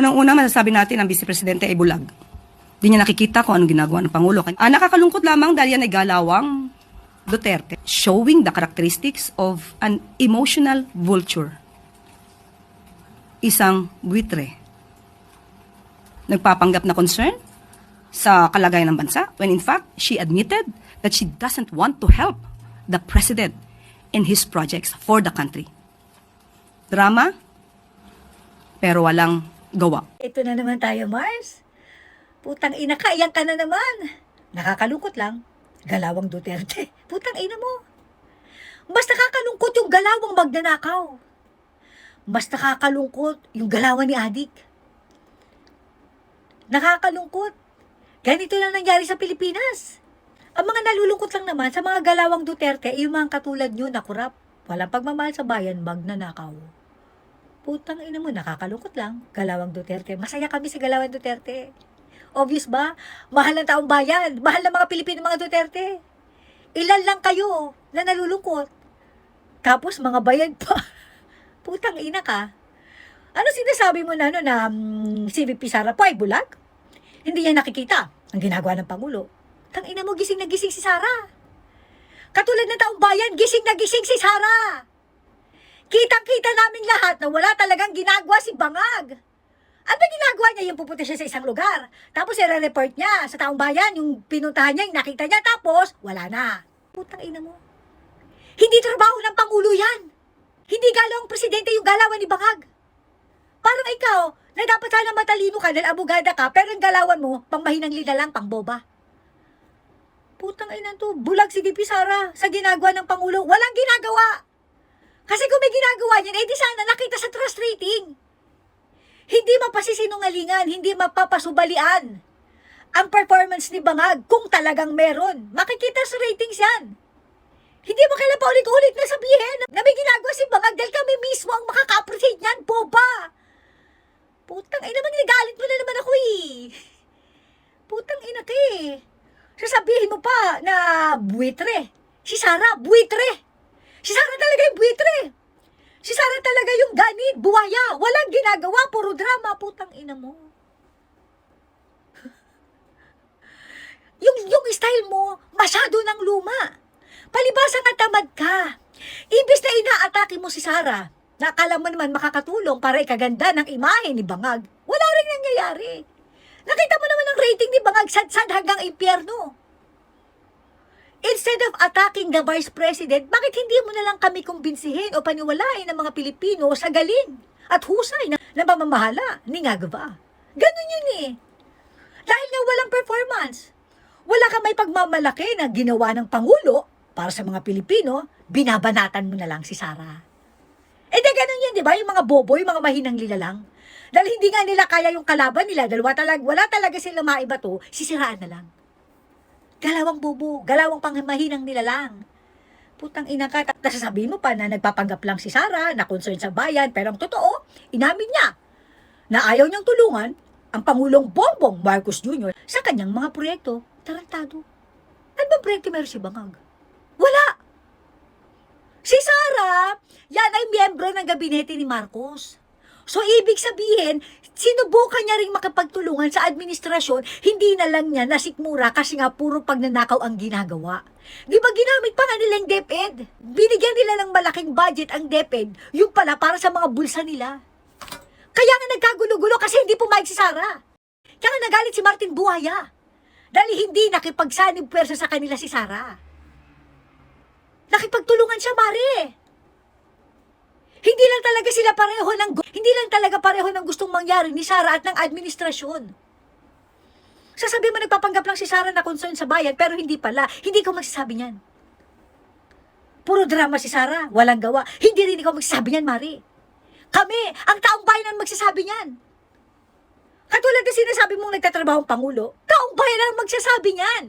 Unang-una, masasabi natin ang Vice Presidente ay bulag. Di niya nakikita kung anong ginagawa ng Pangulo. Nakakalungkot lamang dahil yan ay galawang Duterte, showing the characteristics of an emotional vulture. Isang buitre. Nagpapanggap na concern sa kalagayan ng bansa when in fact, she admitted that she doesn't want to help the President in his projects for the country. Drama, pero walang gawa. Ito na naman tayo, Mars. Putang ina ka, iyan ka na naman. Nakakalungkot lang. Galawang Duterte. Putang ina mo. Mas nakakalungkot yung galawang magnanakaw. Mas nakakalungkot yung galawan ni Adik. Nakakalungkot. Ganito lang nangyari sa Pilipinas. Ang mga nalulungkot lang naman sa mga galawang Duterte, yung mga katulad nyo na kurap. Walang pagmamahal sa bayan, magnanakaw. Putang ina mo, nakakalungkot lang. Galawang Duterte. Masaya kami sa galawang Duterte. Obvious ba? Mahal ng taong bayan. Mahal ng mga Pilipino, mga Duterte. Ilan lang kayo na nalulungkot. Tapos mga bayan pa. Putang ina ka. Ano sinasabi mo na si VP Sara po ay bulag? Hindi niya nakikita ang ginagawa ng Pangulo. Tang ina mo, gising na gising si Sara. Katulad ng taong bayan, gising na gising si Sara. Kitang-kita namin lahat na wala talagang ginagawa si Bangag. Ano ginagawa niya? Yung pupunta siya sa isang lugar. Tapos i-report niya sa taong bayan, yung pinuntahan niya, yung nakita niya, tapos wala na. Putang ina mo. Hindi trabaho ng Pangulo yan. Hindi galawang presidente yung galawan ni Bangag. Parang ikaw, na dapat sana matalino ka dahil abogada ka, pero yung galawan mo, pang mahinang lina lang, pang boba. Putang ina to, bulag si VP Sara sa ginagawa ng Pangulo. Walang ginagawa. Kasi kung may ginagawa niyan, eh di sana nakita sa trust rating. Hindi mapasisinungalingan, hindi mapapasubalian ang performance ni Bangag kung talagang meron. Makikita sa ratings yan. Hindi mo kailan pa ulit-ulit na sabihin na may ginagawa si Bangag dahil kami mismo ang makaka-appreciate niyan, boba. Putang ina, nagalit mo na naman ako eh. Putang ina ka eh. Sasabihin mo pa na buitre. Si Sara, buitre. Si Sara talaga yung buitre. Si Sara talaga yung ganit, buwaya. Walang ginagawa, puro drama. Putang ina mo. yung style mo, masyado ng luma. Palibasa nga tamad ka. Ibis na inaatake mo si Sara, na akala mo naman makakatulong para ikaganda ng imahe ni Bangag, wala rin nangyayari. Nakita mo naman ang rating ni Bangag, sad-sad hanggang impyerno. Instead of attacking the Vice President, bakit hindi mo na lang kami kumbinsihin o paniwalain ng mga Pilipino sa galing at husay na pamamahala ni Ngagaba? Ganun yun eh. Dahil nga walang performance. Wala ka may pagmamalaki na ginawa ng Pangulo para sa mga Pilipino, binabanatan mo na lang si Sara. Eh di ganun yun, di ba? Yung mga bobo, yung mga mahinang lila lang. Dahil hindi nga nila kaya yung kalaban nila, dahil wala talaga sila maiba to, sisiraan na lang. Galawang bobo, galawang pangmahinang nila lang. Putang ina ka, sasabihin mo pa na nagpapanggap lang si Sara, na concern sa bayan, pero ang totoo, inamin niya na ayaw niyang tulungan ang Pangulong Bongbong Marcos Jr. sa kanyang mga proyekto. Tarantado. Ano ba proyekto meron si Bangag? Wala! Si Sara, yan ay miyembro ng gabinete ni Marcos. So, ibig sabihin, sinubukan niya ring makapagtulungan sa administrasyon, hindi na lang niya nasikmura kasi nga puro pagnanakaw ang ginagawa. Di ba ginamit pa nga nila yung DepEd? Binigyan nila ng malaking budget ang DepEd, yung pala para sa mga bulsa nila. Kaya nga nagkagulo-gulo kasi hindi pumayag si Sara. Kaya nga nagalit si Martin Buhaya. Dahil hindi nakipagsanib pwersa sa kanila si Sara. Nakipagtulungan siya, Mare. Hindi lang talaga pareho ng gustong mangyari ni Sara at ng administrasyon. Sasabihin mo nagpapanggap lang si Sara na concern sa bayan, pero hindi pala. Hindi ko magsasabi niyan. Puro drama si Sara, walang gawa. Hindi rin ikaw magsasabi niyan, Mari. Kami, ang taong bayan ang magsasabi niyan. Katulad na sinasabi mong nagtatrabaho ang Pangulo, taong bayan ang magsasabi niyan.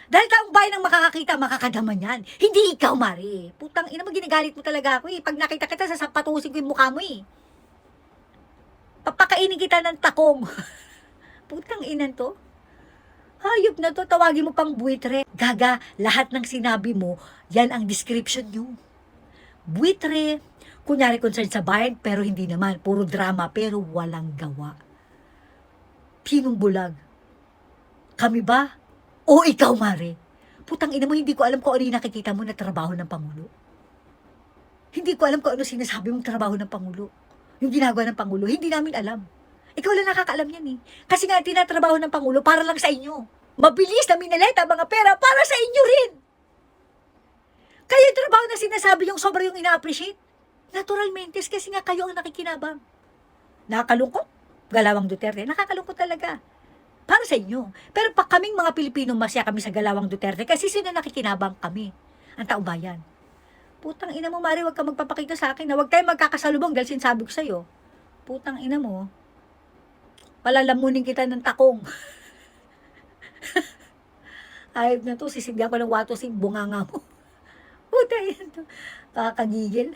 Dahil taong bayan ang makakakita, makakadama niyan. Hindi ikaw, Mari. Putang ina mo, ginagalit mo talaga ako eh. Pag nakita kita, sasapatusin ko yung mukha mo eh. Papakainin kita ng takong. Putang inan to. Hayop na to, tawagin mo pang buitre. Gaga, lahat ng sinabi mo, yan ang description nyo. Buitre, Kunyari concerned sa bayan, pero hindi naman. Puro drama, pero walang gawa. Sinong bulag? Kami ba? O ikaw, Mare? Putang ina mo, hindi ko alam kung ano yung nakikita mo na trabaho ng Pangulo. Hindi ko alam kung ano sinasabi mong trabaho ng Pangulo. Yung ginagawa ng Pangulo, hindi namin alam. Ikaw lang nakakaalam yan eh. Kasi nga, tinatrabaho ng Pangulo para lang sa inyo. Mabilis na minaleta mga pera para sa inyo rin. Kaya yung trabaho na sinasabi yung sobra yung ina-appreciate. Naturalmente, kasi nga kayo ang nakikinabang. Nakakalungkot? Galawang Duterte, nakakalungkot talaga. Para sa inyo. Pero pa kaming mga Pilipino, masaya kami sa Galawang Duterte kasi sino nakikinabang kami? Ang taong bayan. Putang ina mo, Mari, huwag ka magpapakita sa akin na huwag tayo magkakasalubong dahil sinasabi ko sa'yo. Putang ina mo, palalamunin kita ng takong. Ayop na to, sisigyan ko ng wato si bunganga mo. Puta yan to. Kakagigil.